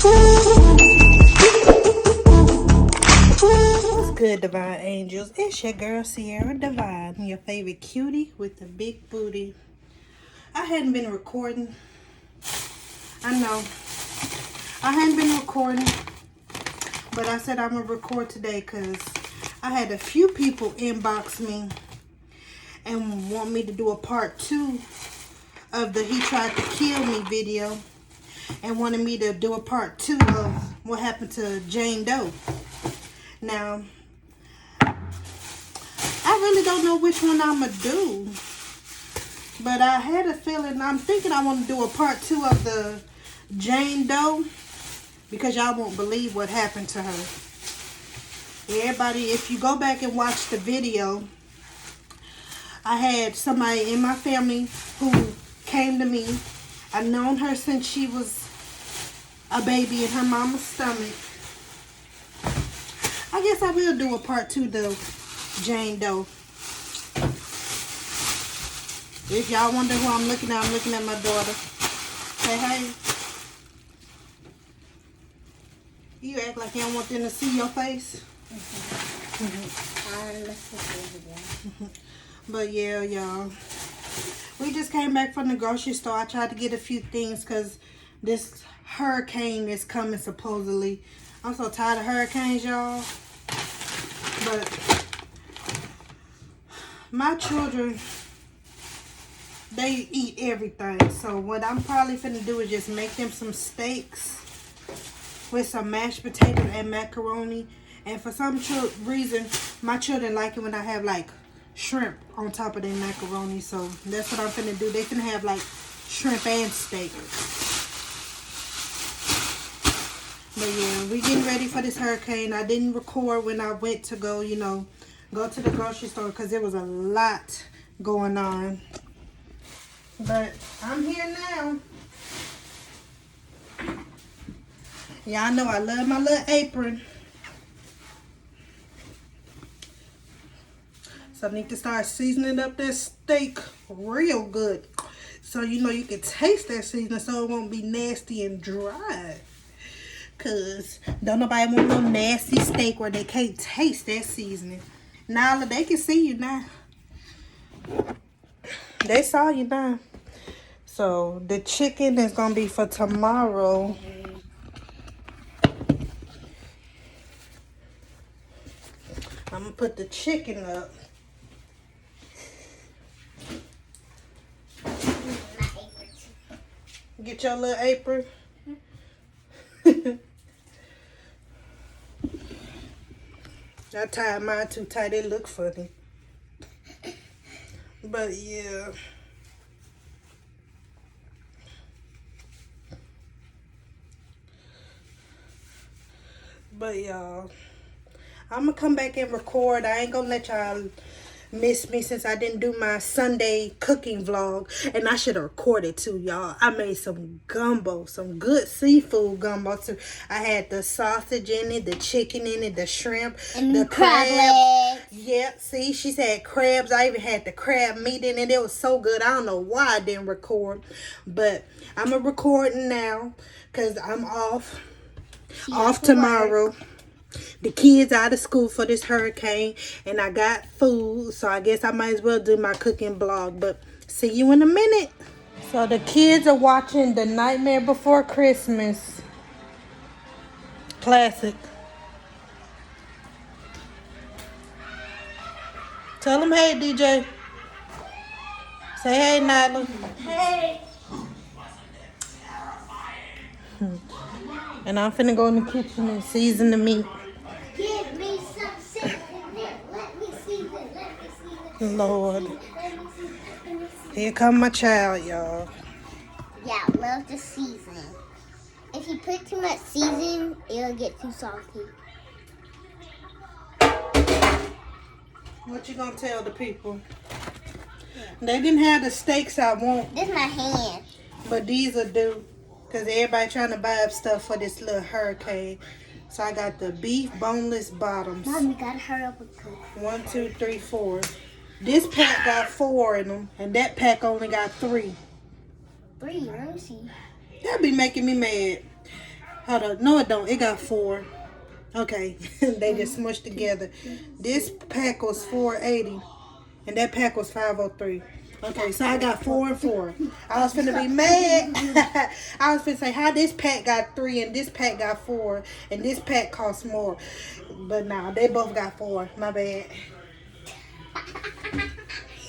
What's good, Divine Angels? It's your girl, Sierra Divine, your favorite cutie with the big booty. I hadn't been recording. I know. I hadn't been recording, but I said I'm going to record today because I had a few people inbox me and want me to do a part 2 of the He Tried to Kill Me video and wanted me to do a part 2 of what happened to Jane Doe. Now, I really don't know which one I'm going to do, but I had a feeling, I'm thinking I want to do a part 2 of the Jane Doe because y'all won't believe what happened to her. Everybody, if you go back and watch the video, I had somebody in my family who came to me. I've known her since she was a baby in her mama's stomach. I guess I will do a part 2 though, Jane Doe. If y'all wonder who I'm looking at my daughter. Say hey. You act like you don't want them to see your face. But yeah, y'all. We just came back from the grocery store. I tried to get a few things because this hurricane is coming supposedly. I'm so tired of hurricanes, y'all. But my children, they eat everything. So what I'm probably finna do is just make them some steaks with some mashed potatoes and macaroni. And for some reason, my children like it when I have like shrimp on top of their macaroni. So that's what I'm finna do. They finna have like shrimp and steak. But yeah, we getting ready for this hurricane. I didn't record when I went to go, go to the grocery store because there was a lot going on. But I'm here now. Y'all know I love my little apron. So I need to start seasoning up that steak real good. So you can taste that seasoning so it won't be nasty and dry. Cause don't nobody want no nasty steak where they can't taste that seasoning. Now they can see you now. They saw you now. So the chicken is gonna be for tomorrow. I'm gonna put the chicken up. Get your little apron. I tied mine too tight. It look funny. But yeah. But y'all, I'm gonna come back and record. I ain't gonna let y'all miss me since I didn't do my Sunday cooking vlog. And I should have recorded too, y'all. I made some gumbo, some good seafood gumbo too. I had the sausage in it, the chicken in it, the shrimp, and the crab legs. Yeah, see, she said crabs. I even had the crab meat in it. It was so good. I don't know why I didn't record. But I'm a recording now because I'm off. Off tomorrow. The kids out of school for this hurricane, and I got food, so I guess I might as well do my cooking vlog. But see you in a minute. So the kids are watching The Nightmare Before Christmas classic. Tell them hey, DJ. Say hey, Nyla. Hey. And I'm finna go in the kitchen and season the meat. Give me some seasoning. Let me season. Let me season. Lord. Here come my child, y'all. Yeah, love the seasoning. If you put too much seasoning, it'll get too salty. What you gonna tell the people? They didn't have the steaks I want. This is my hand. But these will do. Because everybody trying to buy up stuff for this little hurricane. So I got the beef boneless bottoms. Mom, you gotta hurry up with cook. 1, 2, 3, 4. This pack got 4 in them. And that pack only got 3. 3, let me see. That be making me mad. Hold on. No, it don't. It got 4. Okay. They just smushed together. This pack was $4.80. And that pack was $5.03. Okay, so I got 4 and 4. I was finna be mad. I was finna say how this pack got 3 and this pack got 4 and this pack costs more. But nah, they both got 4. My bad.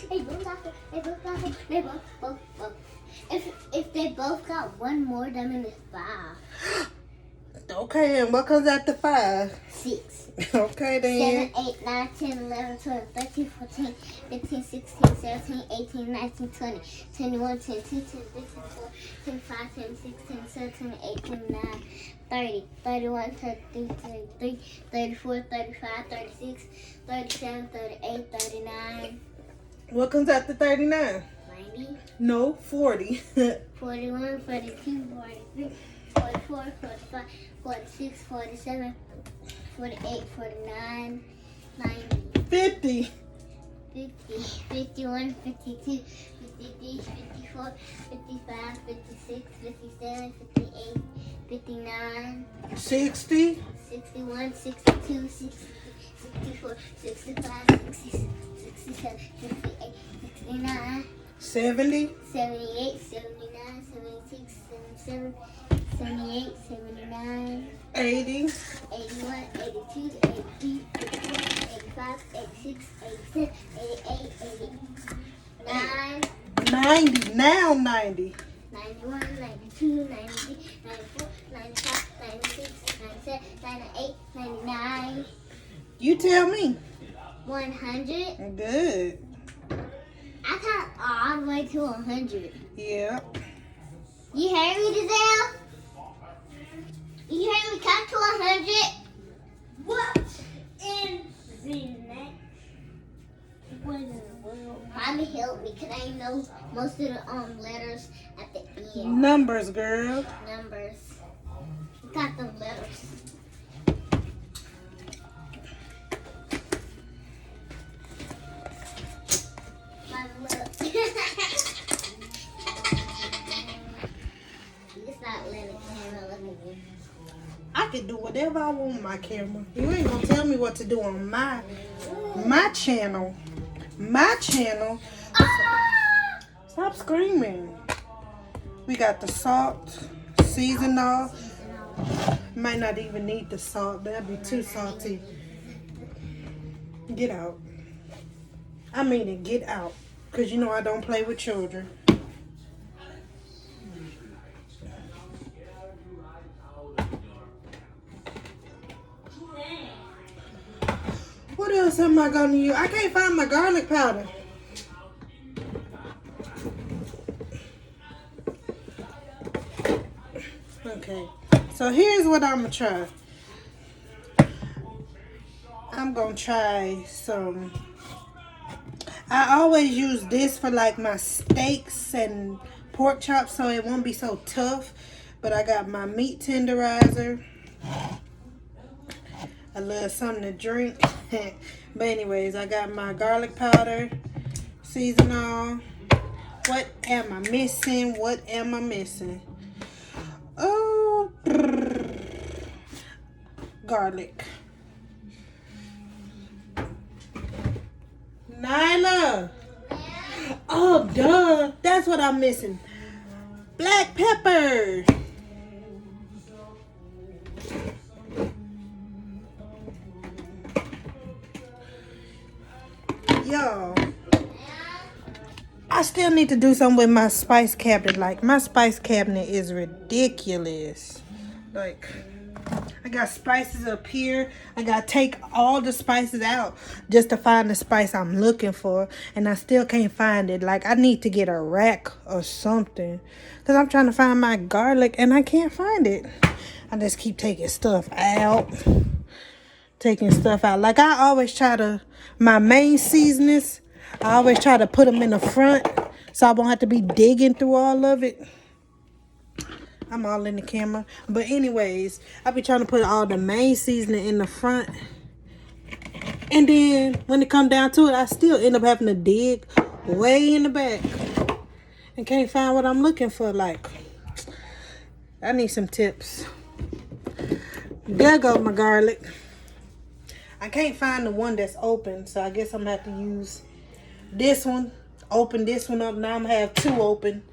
They both got it. They both got it. They both. If they both got one more, that means it's 5. Okay, and what comes after 5? 6. Okay then. 7, 8, 9, 10, 11, 12, 13, 14, 15, 16, 17, 18, 19, 20, 21, 22, 23, 24, 25, 26, 27, 28, 29, 30, 31, 32, 33, 34, 35, 36, 37, 38, 39, What comes after 39? 90, No, 40. 41, 42, 43, 44, 45, 46, 47, 48, 49, 90, 50. 50, 51, 52, 53, 54, 55, 56, 57, 58, 59, 60. 61, 62, 64, 65, 66, 67, 68, 69, 70. 78, 79, 76, 77, 78, 79, 80. 81, 82, 83, 84, 85, 86, 87, 88, 89, 90. Now 90. 91, 92, 93, 94, 95, 96, 97, 98, 99, You tell me. 100. Good. I count all the way to 100. Yeah. You heard me, Giselle? You heard me count to 100? What in the next? What in the world? Mommy help me, because I know most of the letters at the end. Numbers, girl. Numbers. You got the letters. Mommy, look. It's not letting the camera look at me. I can do whatever I want on my camera. You ain't gonna tell me what to do on my channel. My channel. Stop screaming. We got the salt, seasonal. Might not even need the salt. That'd be too salty. Get out. I mean it, get out. Because you know I don't play with children. What else am I gonna use? I can't find my garlic powder. Okay, so here's what I'm gonna try. I'm gonna try some. I always use this for like my steaks and pork chops so it won't be so tough. But I got my meat tenderizer. A little something to drink. But anyways, I got my garlic powder, seasonal. What am I missing? What am I missing? Oh, garlic. Nyla. Oh, duh. That's what I'm missing. Black pepper. Y'all, I still need to do something with my spice cabinet. Like, my spice cabinet is ridiculous. Like, I got spices up here. I got to take all the spices out just to find the spice I'm looking for. And I still can't find it. Like, I need to get a rack or something. Because I'm trying to find my garlic and I can't find it. I just keep taking stuff out. Like, I always try to, my main seasonings, I always try to put them in the front so I won't have to be digging through all of it. I'm all in the camera. But anyways, I be trying to put all the main seasoning in the front. And then when it come down to it, I still end up having to dig way in the back. And can't find what I'm looking for. Like, I need some tips. There go my garlic. I can't find the one that's open, so I guess I'm gonna have to use this one. Open this one up. Now I'm gonna have two open.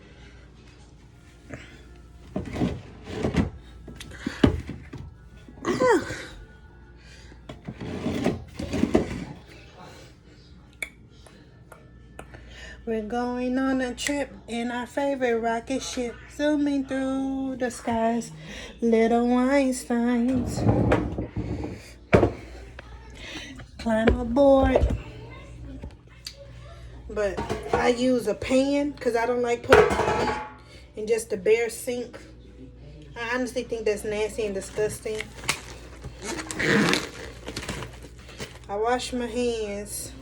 We're going on a trip in our favorite rocket ship, zooming through the skies, little Einsteins. Climb aboard. But I use a pan because I don't like putting my meat in just a bare sink. I honestly think that's nasty and disgusting. I wash my hands.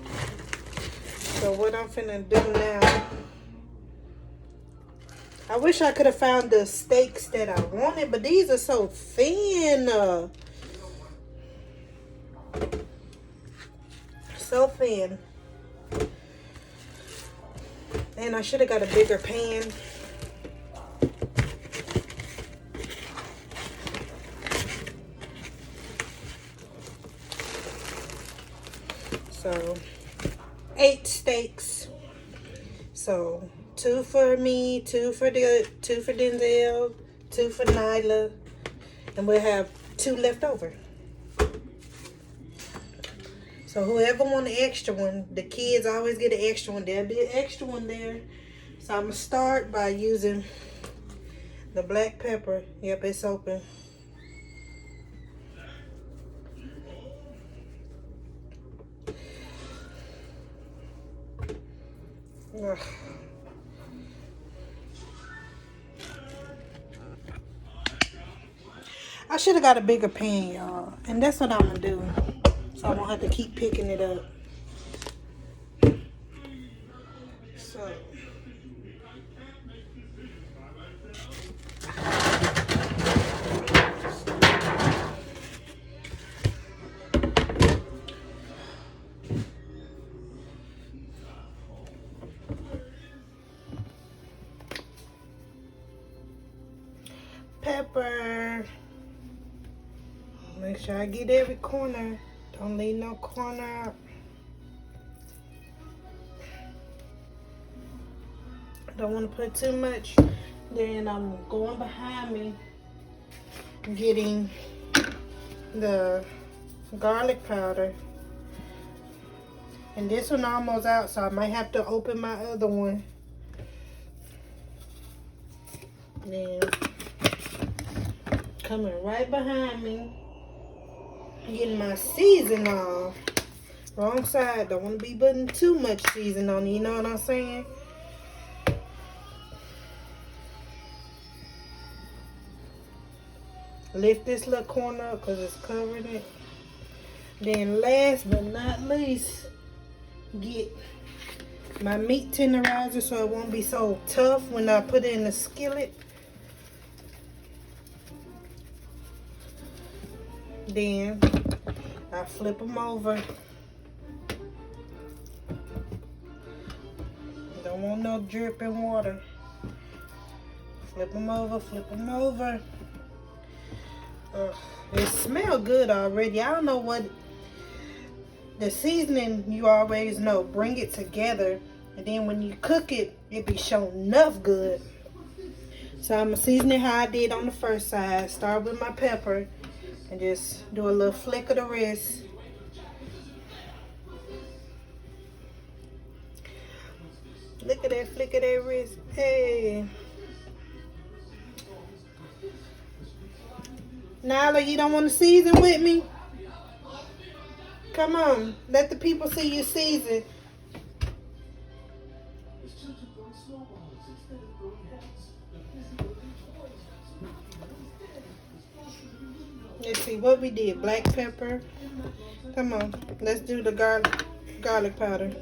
So what I'm finna do now, I wish I could have found the steaks that I wanted, but these are so thin. So thin. And I should have got a bigger pan. So 8 steaks. So 2 for me, 2 for Denzel, 2 for Nyla, and we'll have 2 left over. So whoever want the extra one, the kids always get an extra one. There'll be an extra one there. So I'm gonna start by using the black pepper. Yep, it's open. Ugh. I should have got a bigger pan, y'all. And that's what I'm going to do. So I won't have to keep picking it up. So. Pepper. Make sure I get every corner. Don't leave no corner out. Don't want to put too much. Then I'm going behind me, getting the garlic powder. And this one almost out, so I might have to open my other one. Then coming right behind me, getting my season off. Wrong side. Don't want to be putting too much season on it. You know what I'm saying? Lift this little corner up because it's covering it. Then last but not least, get my meat tenderizer so it won't be so tough when I put it in the skillet. Then I flip them over. Don't want no dripping water. Flip them over, flip them over. It smells good already. I don't know what the seasoning, you always know. Bring it together, and then when you cook it, it be shown enough good. So I'm gonna season it how I did on the first side. Start with my pepper and just do a little flick of the wrist. Look at that flick of that wrist. Hey. Nyla, you don't want to season with me? Come on. Let the people see you season. Let's see what we did. Black pepper. Come on. Let's do the garlic powder.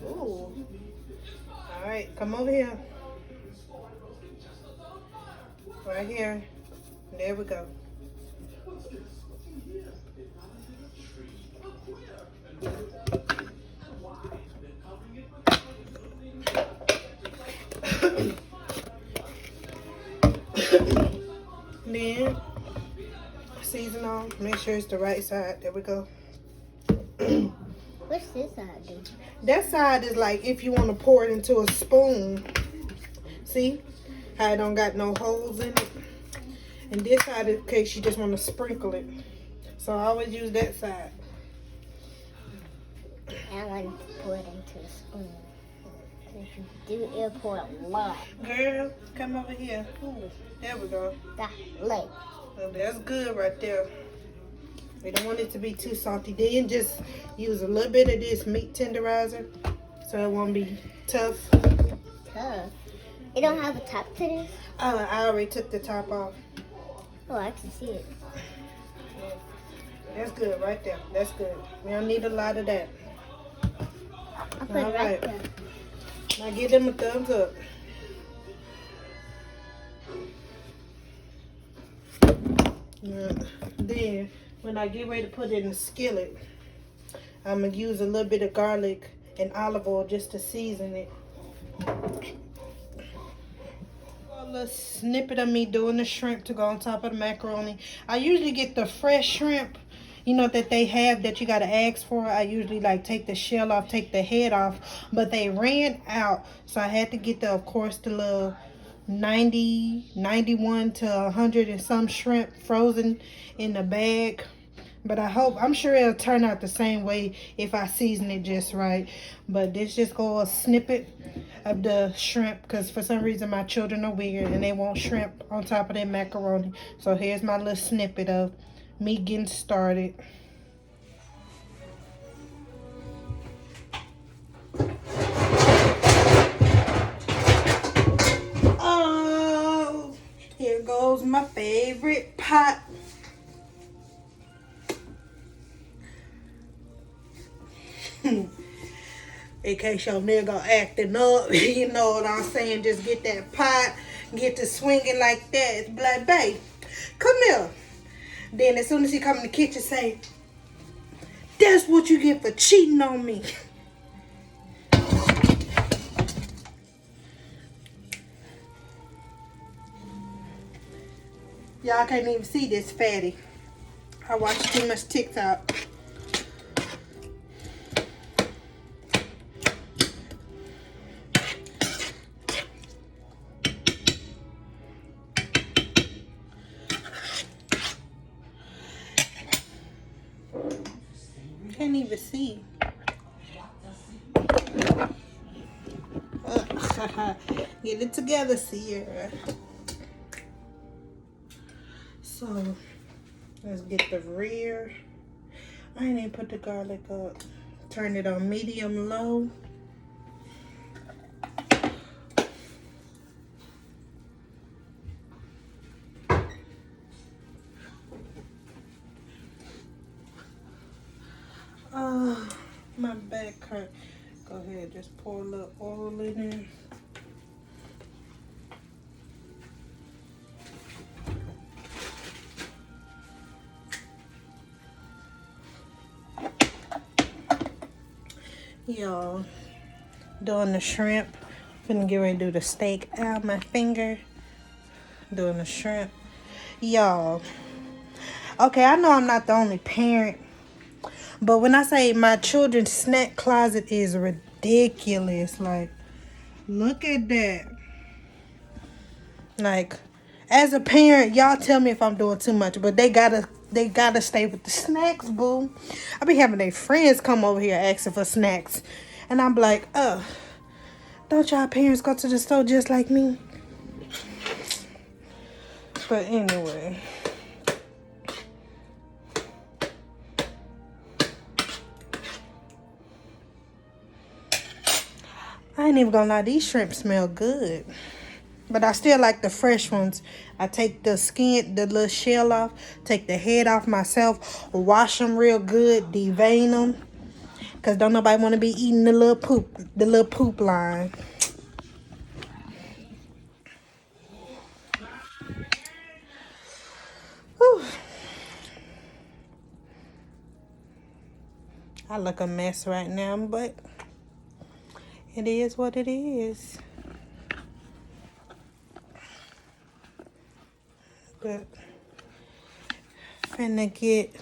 Ooh. All right, come over here. Right here. There we go. Make sure it's the right side. There we go. What's this side do? That side is like if you want to pour it into a spoon. See how it don't got no holes in it? And this side is in case you just want to sprinkle it. So I always use that side. I want to pour it into a spoon. If you do, it'll pour a lot. Girl, come over here. Ooh, there we go. Like. Oh, that's good right there. We don't want it to be too salty. Then just use a little bit of this meat tenderizer so it won't be tough. Tough? It don't have a top to this? I already took the top off. Oh, I can see it. That's good right there. That's good. We don't need a lot of that. I'll put it right there. Now give them a thumbs up. Then, when I get ready to put it in the skillet, I'm going to use a little bit of garlic and olive oil just to season it. A little snippet of me doing the shrimp to go on top of the macaroni. I usually get the fresh shrimp, you know, that they have that you got to ask for. I usually like take the shell off, take the head off, but they ran out. So I had to get of course, the little 90, 91 to 100 and some shrimp frozen in the bag. But I'm sure it'll turn out the same way if I season it just right. But this just go a snippet of the shrimp because for some reason my children are weird and they want shrimp on top of their macaroni. So here's my little snippet of me getting started. Oh, here goes my favorite pot. In case your nigga acting up, you know what I'm saying? Just get that pot, get to swinging like that. It's like, babe, come here. Then as soon as he come in the kitchen, say, that's what you get for cheating on me. Y'all can't even see this fatty. I watch too much TikTok. Can't even see. Get it together, Sierra. So let's get the rear. I ain't even put the garlic up. Turn it on medium low. My back hurt. Go ahead, just pour a little oil in there. Y'all, doing the shrimp. Finna get ready to do the steak out my finger. Doing the shrimp. Y'all, okay, I know I'm not the only parent, but when I say my children's snack closet is ridiculous, like, look at that. Like, as a parent, y'all tell me if I'm doing too much, but they gotta stay with the snacks, boo. I be having their friends come over here asking for snacks, and I'm like, don't y'all parents go to the store just like me? But anyway. I ain't even gonna lie, these shrimp smell good. But I still like the fresh ones. I take the skin, the little shell off, take the head off myself, wash them real good, devein them. Because don't nobody want to be eating the little poop line. Whew. I look a mess right now, but it is what it is. But Finna get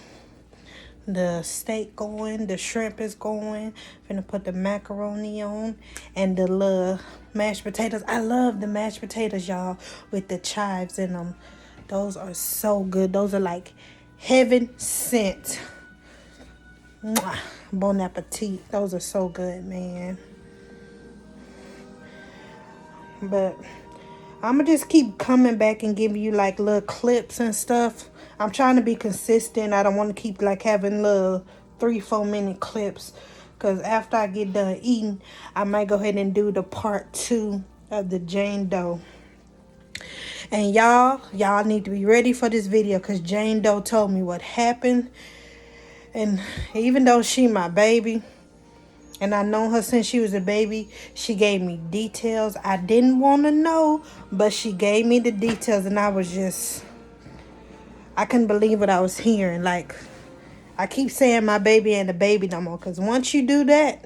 the steak going, the shrimp is going. Finna put the macaroni on and the little mashed potatoes. I love the mashed potatoes, y'all, with the chives in them. Those are so good. Those are like heaven sent. Mwah. Bon appetit. Those are so good, man. But I'ma just keep coming back and giving you like little clips and stuff. I'm trying to be consistent. I don't want to keep like having little 3-4 minute clips, because after I get done eating, I might go ahead and do the part 2 of the Jane Doe. And y'all need to be ready for this video, because Jane Doe told me what happened. And even though she my baby, and I known her since she was a baby, she gave me details I didn't want to know, but she gave me the details, and I couldn't believe what I was hearing. Like, I keep saying my baby ain't a baby no more, because once you do that,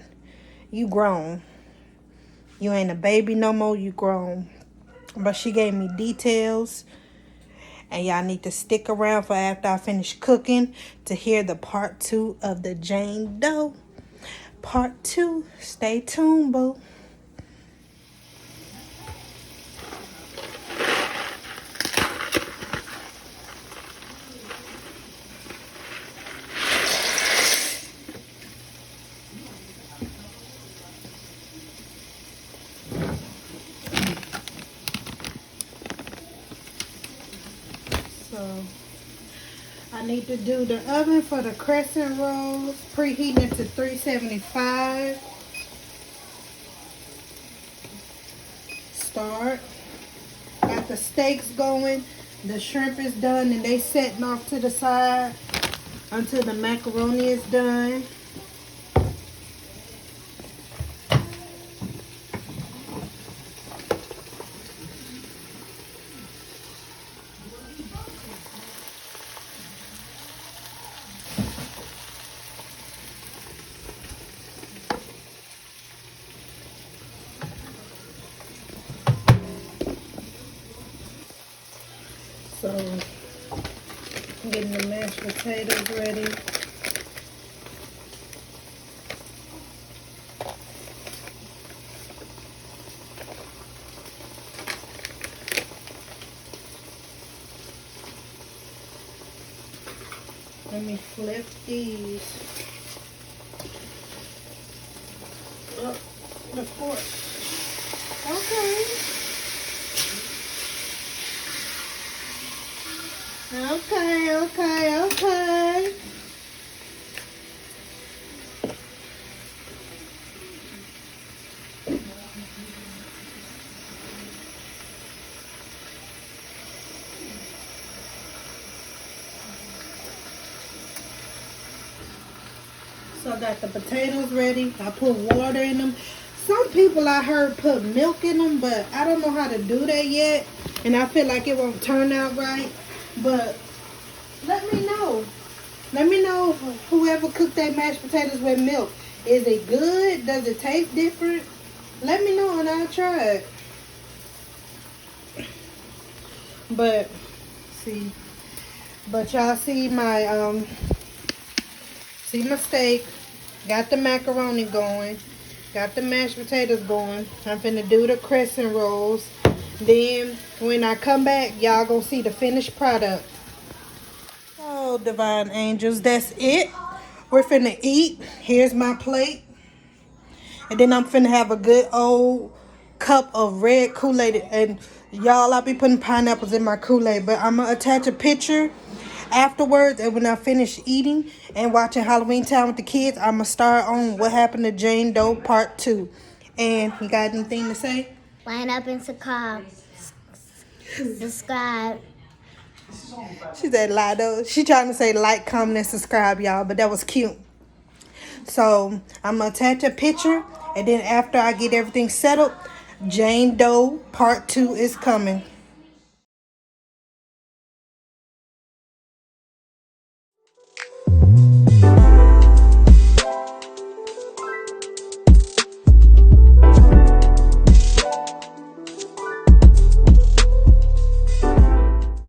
you grown. You ain't a baby no more, you grown. But she gave me details, and y'all need to stick around for after I finish cooking to hear the part 2 of the Jane Doe. Part 2. Stay tuned, boo. So I need to do the oven for the crescent rolls. Preheating it to 375. Start. Got the steaks going. The shrimp is done, and they setting off to the side until the macaroni is done. So, I'm getting the mashed potatoes ready. Let me flip these. Oh, the fork. Okay. Okay. So I got the potatoes ready. I put water in them. Some people I heard put milk in them, but I don't know how to do that yet. And I feel like it won't turn out right. But let me know. Let me know whoever cooked their mashed potatoes with milk. Is it good? Does it taste different? Let me know and I'll try it. But see, y'all see my steak. Got the macaroni going. Got the mashed potatoes going. I'm finna do the crescent rolls. Then when I come back, y'all gonna see the finished product. Oh, divine angels, that's it. We're finna eat. Here's my plate. And then I'm finna have a good old cup of red Kool-Aid. And y'all, I'll be putting pineapples in my Kool-Aid. But I'm gonna attach a picture afterwards. And when I finish eating and watching Halloween Town with the kids, I'm gonna start on what happened to Jane Doe part 2. And you got anything to say? Line up and subscribe. She said Lido. She trying to say like, comment, and subscribe, y'all. But that was cute. So I'm going to attach a picture. And then after I get everything settled, Jane Doe part 2 is coming.